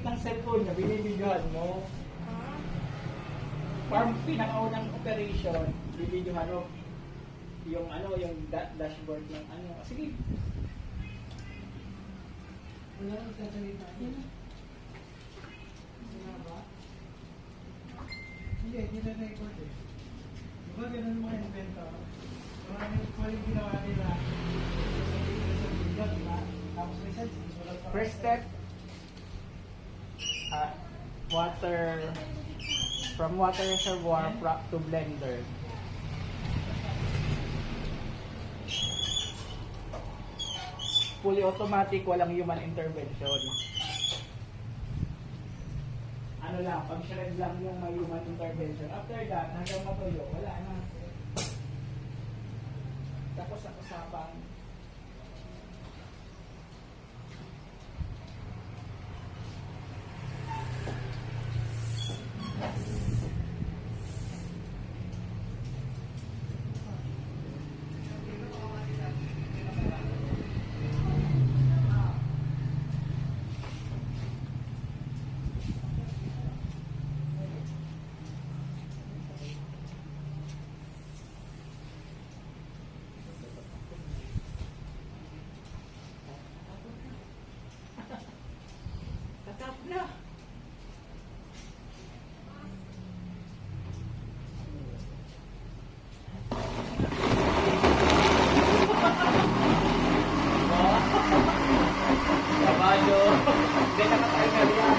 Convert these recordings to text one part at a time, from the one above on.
ng cellphone niya, binibidyohan mo. Parang pinakaunang operation, bibidyohan mo. Yung ano, yung dashboard ng ano. Sige. Wala nang sasalita. Wala ba? Hindi na record eh. Diba ganun mga invento? Maraming ginawa nila. Diba? Tapos may sense. First step, water, from water reservoir to blender. Fully automatic, walang human intervention. Ano lang, pag-shred lang yung may human intervention. After that, hanggang matuyo, wala na. Tapos sa usapang tatap na. Kabado. Hindi nakatayo na yan.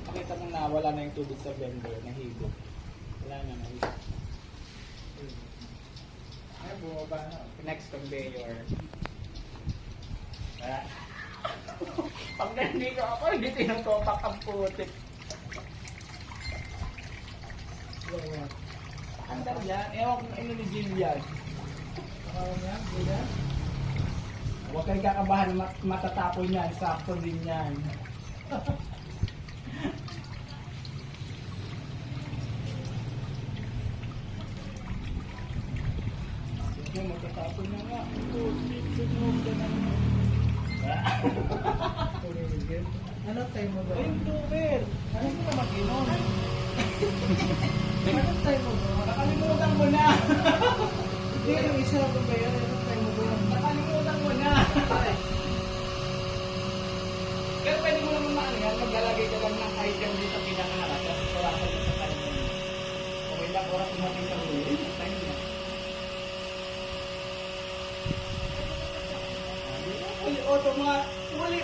Pakita mo na wala na yung tubig sa blender, nahigop. Wala na, nahigop. Ay, bumaba na. Next conveyor. Pag nandito ako, hindi tinutopak ang putik. Andar yan. Ewan kung ano ni Jill yan. Huwag kayo kakabahan, matatapon yan. Sakto din yan. Sige, matatapon na nga. Sunog ka na naman. Ano time mo ba? Ay, tuber. Ano mo na mag-inom? Ano time mo ba? Nakalimutan mo na. Hindi, yung isa ko ba yan? Ano time mo ba yan? Nakalimutan mo na. Pero pwede mo naman maano yan, maglalagay ka lang ng item dito pinakaharap, tapos surasan mo sa timer. Kung ilang oras umating ka rin, yun ang time na. Uli auto mga, uli